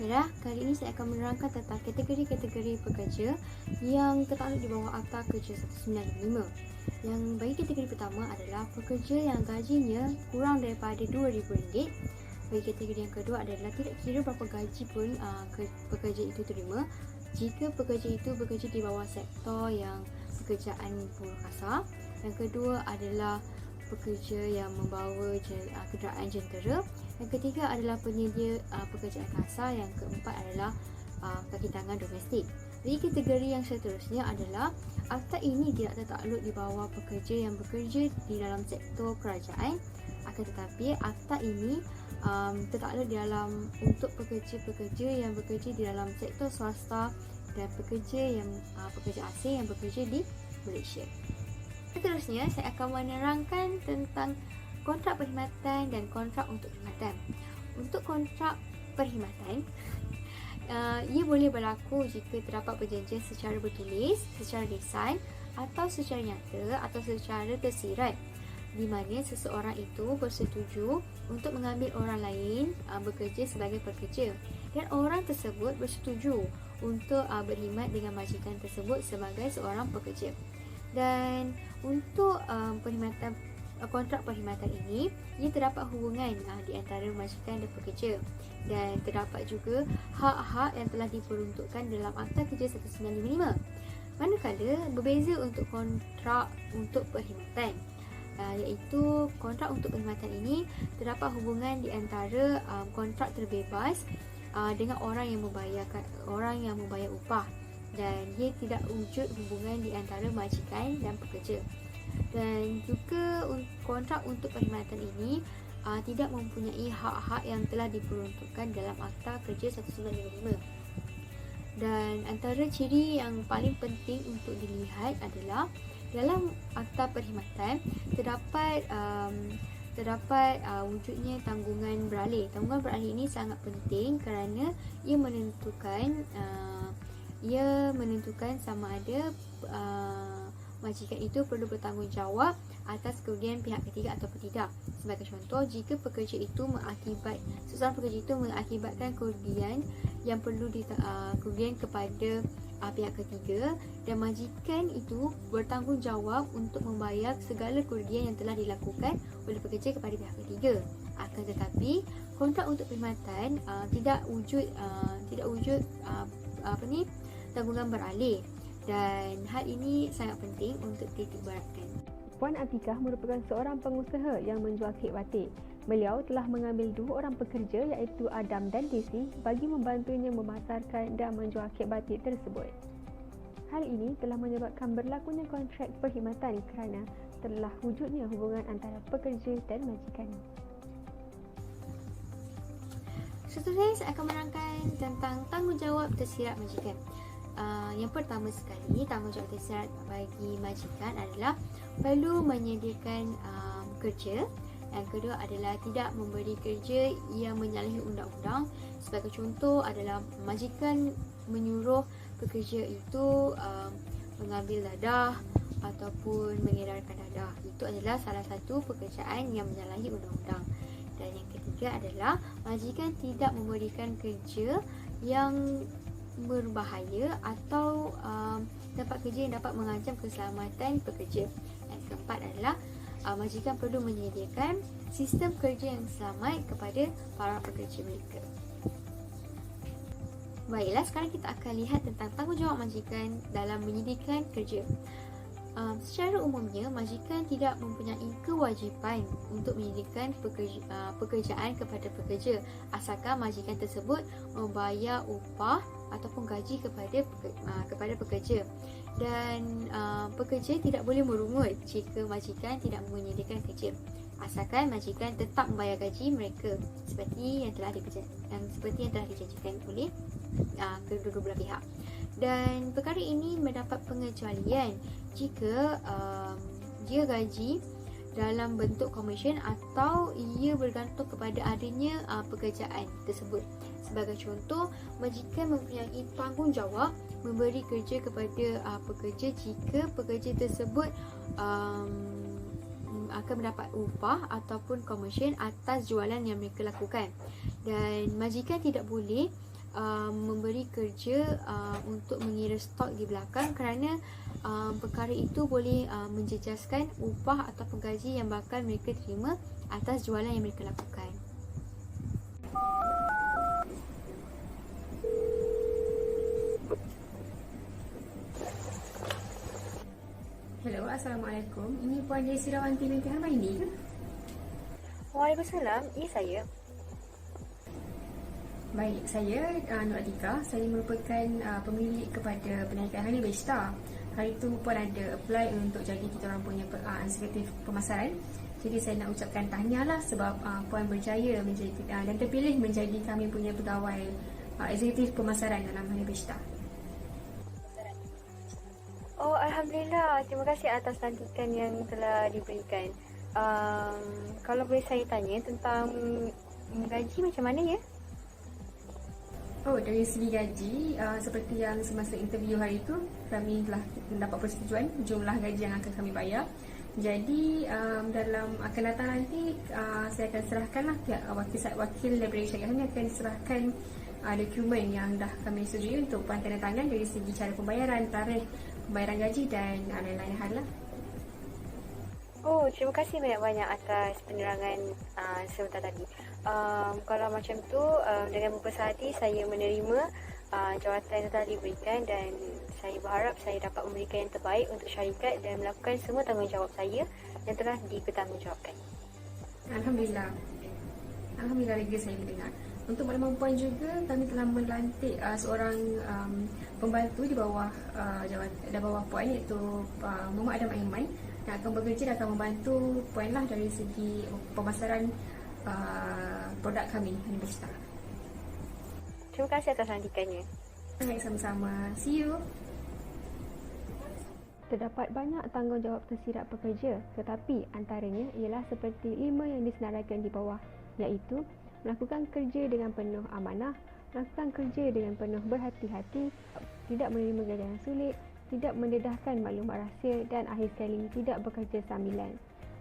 Baiklah, kali ini saya akan menerangkan tentang kategori-kategori pekerja yang tertakluk di bawah Akta Kerja 1955. Yang bagi kategori pertama adalah pekerja yang gajinya kurang daripada RM2,000. Bagi kategori yang kedua adalah tidak kira berapa gaji pun pekerja itu terima jika pekerja itu bekerja di bawah sektor yang pekerjaan buruh kasar. Yang kedua adalah pekerja yang membawa kenderaan jentera. Yang ketiga adalah penyedia pekerjaan kasar. Yang keempat adalah kaki tangan domestik. Jadi kategori yang seterusnya adalah akta ini tidak tertakluk di bawah pekerja yang bekerja di dalam sektor kerajaan, akan tetapi akta ini tertakluk di dalam untuk pekerja-pekerja yang bekerja di dalam sektor swasta dan pekerja asing yang bekerja di Malaysia. Seterusnya, saya akan menerangkan tentang kontrak perkhidmatan dan kontrak untuk perkhidmatan. Untuk kontrak perkhidmatan, ia boleh berlaku jika terdapat perjanjian secara bertulis, secara lisan atau secara nyata atau secara tersirat di mana seseorang itu bersetuju untuk mengambil orang lain bekerja sebagai pekerja dan orang tersebut bersetuju untuk berkhidmat dengan majikan tersebut sebagai seorang pekerja. Dan untuk kontrak perkhidmatan ini, ia terdapat hubungan di antara majikan dan pekerja dan terdapat juga hak-hak yang telah diperuntukkan dalam Akta Kerja 1955. Manakala berbeza untuk kontrak untuk perkhidmatan, iaitu kontrak untuk perkhidmatan ini terdapat hubungan di antara kontrak terbebas dengan orang yang membayar upah, dan ia tidak wujud hubungan di antara majikan dan pekerja. Dan juga kontrak untuk perkhidmatan ini tidak mempunyai hak-hak yang telah diperuntukkan dalam Akta Kerja 1955. Dan antara ciri yang paling penting untuk dilihat adalah dalam Akta Perkhidmatan terdapat wujudnya tanggungan beralih. Tanggungan beralih ini sangat penting kerana ia menentukan sama ada majikan itu perlu bertanggungjawab atas kerugian pihak ketiga ataupun tidak. Sebagai contoh, jika seseorang pekerja itu mengakibatkan kerugian yang perlu kerugian kepada pihak ketiga dan majikan itu bertanggungjawab untuk membayar segala kerugian yang telah dilakukan oleh pekerja kepada pihak ketiga. Akan tetapi kontrak untuk perkhidmatan tidak wujud tanggungan beralih, dan hal ini sangat penting untuk dititikberatkan. Puan Atikah merupakan seorang pengusaha yang menjual kek batik. Beliau telah mengambil 2 orang pekerja iaitu Adam dan Desi bagi membantunya memasarkan dan menjual kek batik tersebut. Hal ini telah menyebabkan berlakunya kontrak perkhidmatan kerana telah wujudnya hubungan antara pekerja dan majikan. Seterusnya, saya akan menerangkan tentang tanggungjawab tersirat majikan. Yang pertama sekali, tanggungjawab tersirat bagi majikan adalah perlu menyediakan kerja. Yang kedua adalah tidak memberi kerja yang menyalahi undang-undang. Sebagai contoh adalah majikan menyuruh pekerja itu mengambil dadah ataupun mengedarkan dadah. Itu adalah salah satu pekerjaan yang menyalahi undang-undang. Dan yang ketiga adalah majikan tidak memberikan kerja yang berbahaya atau tempat kerja yang dapat mengancam keselamatan pekerja. Yang keempat adalah majikan perlu menyediakan sistem kerja yang selamat kepada para pekerja mereka. Baiklah, sekarang kita akan lihat tentang tanggungjawab majikan dalam menyediakan kerja. Secara umumnya, majikan tidak mempunyai kewajipan untuk menyediakan pekerjaan kepada pekerja asalkan majikan tersebut membayar upah ataupun gaji kepada pekerja. Dan pekerja tidak boleh merungut jika majikan tidak menyediakan kerja asalkan majikan tetap membayar gaji mereka seperti yang telah dijanjikan oleh kedua-dua belah pihak. Dan perkara ini mendapat pengecualian jika dia gaji dalam bentuk komision atau ia bergantung kepada adanya pekerjaan tersebut. Sebagai contoh, majikan mempunyai tanggungjawab memberi kerja kepada pekerja jika pekerja tersebut akan mendapat upah ataupun komision atas jualan yang mereka lakukan. Dan majikan tidak boleh memberi kerja untuk mengira stok di belakang, kerana perkara itu boleh menjejaskan upah ataupun gaji yang bakal mereka terima atas jualan yang mereka lakukan. Hello, Assalamualaikum. Ini Puan Desi Rawanti binti Harmaini ke? Waalaikumsalam, ya saya. Baik, saya Nur Atika. Saya merupakan pemilik kepada penaikan Honey Besta. Hari itu Puan ada apply untuk jadi kita orang punya eksekutif pemasaran. Jadi saya nak ucapkan tahniah lah sebab Puan berjaya menjadi dan terpilih menjadi kami punya pegawai eksekutif pemasaran dalam Honey Besta. Oh, Alhamdulillah. Terima kasih atas lantikan yang telah diberikan. Kalau boleh saya tanya tentang gaji macam mana ya? Oh, dari segi gaji, seperti yang semasa interview hari itu, kami telah mendapat persetujuan jumlah gaji yang akan kami bayar. Jadi, dalam akan datang nanti, saya akan serahkanlah wakil daripada syarikat kami akan serahkan dokumen yang dah kami setujui untuk Puan tanda tangan dari segi cara pembayaran, tarikh pembayaran gaji dan lain-lain hal lah. Oh, terima kasih banyak-banyak atas penerangan sebentar tadi. Kalau macam tu, dengan berpuas hati saya menerima jawatan yang telah diberikan dan saya berharap saya dapat memberikan yang terbaik untuk syarikat dan melakukan semua tanggungjawab saya yang telah dipertanggungjawabkan. Alhamdulillah. Alhamdulillah lega saya mendengar. Untuk makluman Puan juga, kami telah melantik seorang pembantu di bawah Puan, iaitu Muhammad Adam Aiman, yang akan bekerja dan akan membantu Puan lah dari segi pemasaran produk kami Honey Besta. Terima kasih atas lantikannya. Baik, sama-sama. See you. Terdapat banyak tanggungjawab tersirat pekerja, tetapi antaranya ialah seperti 5 yang disenaraikan di bawah, iaitu melakukan kerja dengan penuh amanah, melakukan kerja dengan penuh berhati-hati, tidak menerima ganjaran sulit, tidak mendedahkan maklumat rahsia dan akhir sekali tidak bekerja sambilan.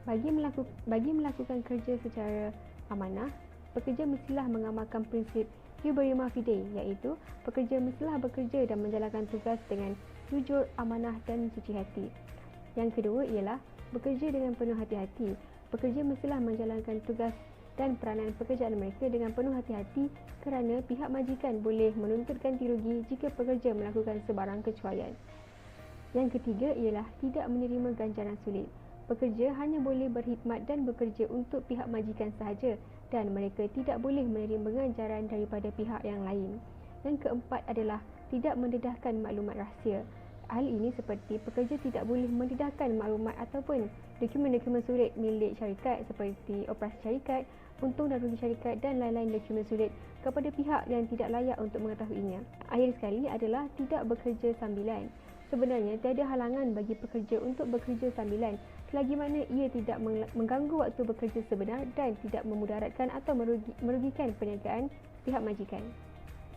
Bagi melakukan kerja secara amanah, pekerja mestilah mengamalkan prinsip Yuberima Fidei, iaitu pekerja mestilah bekerja dan menjalankan tugas dengan jujur, amanah dan suci hati. Yang kedua ialah bekerja dengan penuh hati-hati. Pekerja mestilah menjalankan tugas dan peranan pekerjaan mereka dengan penuh hati-hati kerana pihak majikan boleh menuntut ganti rugi jika pekerja melakukan sebarang kecuaian. Yang ketiga ialah tidak menerima ganjaran sulit. Pekerja hanya boleh berkhidmat dan bekerja untuk pihak majikan sahaja dan mereka tidak boleh menerima ganjaran daripada pihak yang lain. Yang keempat adalah tidak mendedahkan maklumat rahsia. Hal ini seperti pekerja tidak boleh mendedahkan maklumat ataupun dokumen-dokumen sulit milik syarikat seperti operasi syarikat, untung dan rugi syarikat dan lain-lain dokumen sulit kepada pihak yang tidak layak untuk mengetahuinya. Akhir sekali adalah tidak bekerja sambilan. Sebenarnya tiada halangan bagi pekerja untuk bekerja sambilan selagi mana ia tidak mengganggu waktu bekerja sebenar dan tidak memudaratkan atau merugikan perniagaan pihak majikan.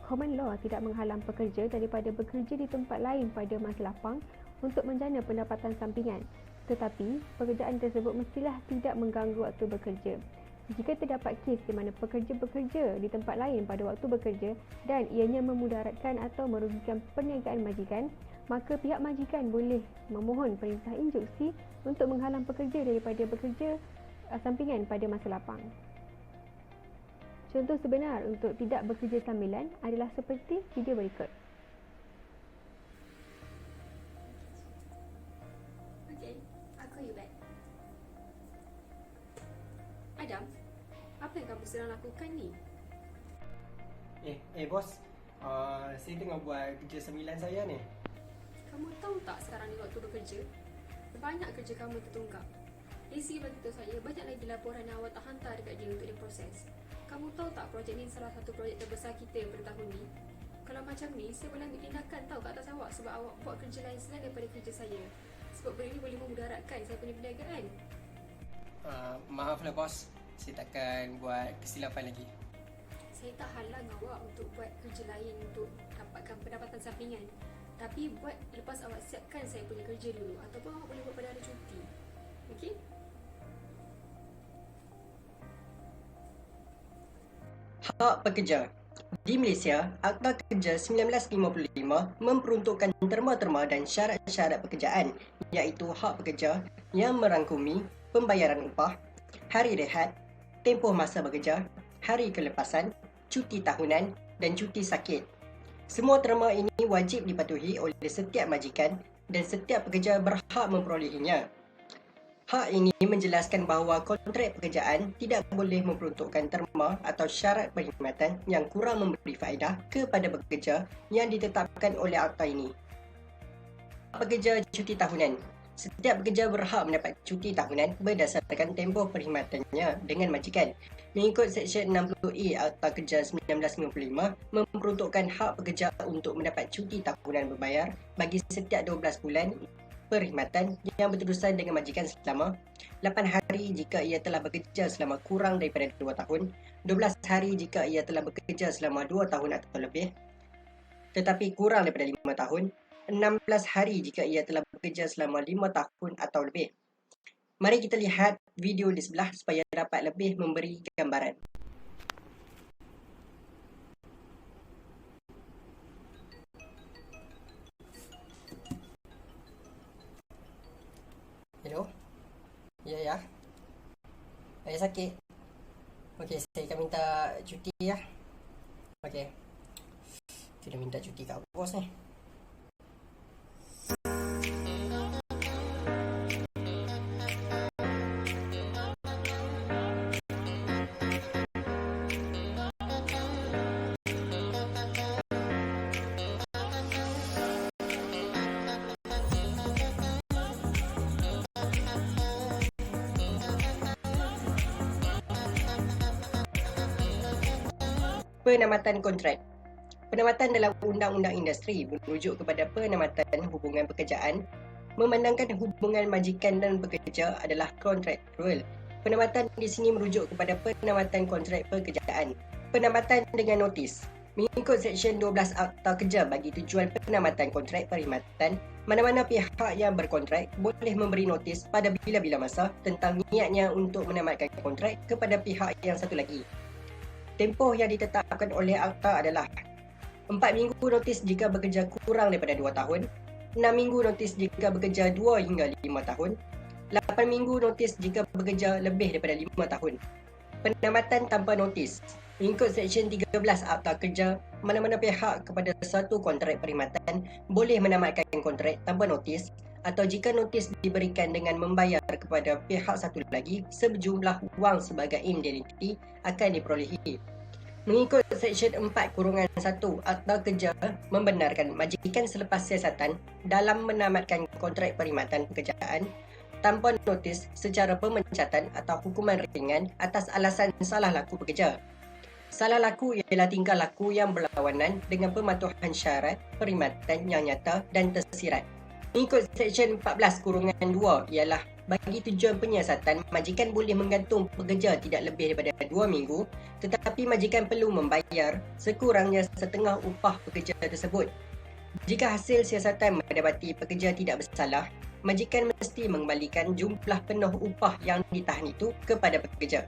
Common law tidak menghalang pekerja daripada bekerja di tempat lain pada masa lapang untuk menjana pendapatan sampingan, tetapi pekerjaan tersebut mestilah tidak mengganggu waktu bekerja. Jika terdapat kes di mana pekerja bekerja di tempat lain pada waktu bekerja dan ianya memudaratkan atau merugikan perniagaan majikan, maka pihak majikan boleh memohon perintah instruksi untuk menghalang pekerja daripada bekerja sampingan pada masa lapang. Contoh sebenar untuk tidak bekerja sambilan adalah seperti video berikut. Okay, I'll call you back. Adam, apa yang kamu sedang lakukan ni? Bos, saya tengah buat kerja sembilan saya ni. Kamu tahu tak sekarang ni waktu bekerja? Banyak kerja kamu tertunggak. Daisy bagi tahu saya banyak lagi laporan yang awak tak hantar dekat dia untuk diproses. Kamu tahu tak projek ni salah satu projek terbesar kita pada tahun ni? Kalau macam ni, saya boleh ambil tindakan tahu kat atas awak sebab awak buat kerja lain selain daripada kerja saya. Sebab benda ni boleh memudaratkan saya punya perniagaan. Maaflah bos, saya takkan buat kesilapan lagi. Saya tak halang awak untuk buat kerja lain untuk dapatkan pendapatan sampingan. Tapi buat lepas awak siapkan saya punya kerja dulu. Ataupun awak boleh buat pada hari cuti. Okey? Hak pekerja. Di Malaysia, Akta Kerja 1955 memperuntukkan terma-terma dan syarat-syarat pekerjaan, iaitu hak pekerja yang merangkumi pembayaran upah, hari rehat, tempoh masa bekerja, hari kelepasan, cuti tahunan dan cuti sakit. Semua terma ini wajib dipatuhi oleh setiap majikan dan setiap pekerja berhak memperolehinya. Hak ini menjelaskan bahawa kontrak pekerjaan tidak boleh memperuntukkan terma atau syarat perkhidmatan yang kurang memberi faedah kepada pekerja yang ditetapkan oleh akta ini. Pekerja cuti tahunan. Setiap pekerja berhak mendapat cuti tahunan berdasarkan tempoh perkhidmatannya dengan majikan. Mengikut Seksyen 60A Akta Kerja 1955 memperuntukkan hak pekerja untuk mendapat cuti tahunan berbayar bagi setiap 12 bulan perkhidmatan yang berterusan dengan majikan selama 8 hari jika ia telah bekerja selama kurang daripada 2 tahun, 12 hari jika ia telah bekerja selama 2 tahun atau lebih tetapi kurang daripada 5 tahun, 16 hari jika ia telah bekerja selama 5 tahun atau lebih. Mari kita lihat video di sebelah supaya dapat lebih memberi gambaran. Hello? Ya. Saya sakit. Okey, saya akan minta cuti ya. Okey. Kita minta cuti kat bos ni. Penamatan kontrak. Penamatan dalam Undang-Undang Industri merujuk kepada penamatan hubungan pekerjaan, memandangkan hubungan majikan dan pekerja adalah kontraktual. Penamatan di sini merujuk kepada penamatan kontrak pekerjaan. Penamatan dengan notis. Mengikut Seksyen 12 Akta Kerja bagi tujuan penamatan kontrak perkhidmatan, mana-mana pihak yang berkontrak boleh memberi notis pada bila-bila masa tentang niatnya untuk menamatkan kontrak kepada pihak yang satu lagi. Tempoh yang ditetapkan oleh akta adalah 4 minggu notis jika bekerja kurang daripada 2 tahun, 6 minggu notis jika bekerja 2 hingga 5 tahun, 8 minggu notis jika bekerja lebih daripada 5 tahun. Penamatan tanpa notis. Mengikut Seksyen 13 Akta Kerja, mana-mana pihak kepada satu kontrak perkhidmatan boleh menamatkan kontrak tanpa notis atau jika notis diberikan dengan membayar kepada pihak satu lagi sejumlah wang sebagai indemniti akan diperolehi. Mengikut Seksyen 4-1 Akta Kerja membenarkan majikan selepas siasatan dalam menamatkan kontrak perkhidmatan pekerjaan tanpa notis secara pemecatan atau hukuman ringan atas alasan salah laku pekerja. Salah laku ialah tingkah laku yang berlawanan dengan pematuhan syarat perkhidmatan yang nyata dan tersirat. Mengikut Seksyen 14-2 ialah bagi tujuan penyiasatan, majikan boleh menggantung pekerja tidak lebih daripada 2 minggu tetapi majikan perlu membayar sekurangnya setengah upah pekerja tersebut. Jika hasil siasatan mendapati pekerja tidak bersalah, majikan mesti mengembalikan jumlah penuh upah yang ditahan itu kepada pekerja.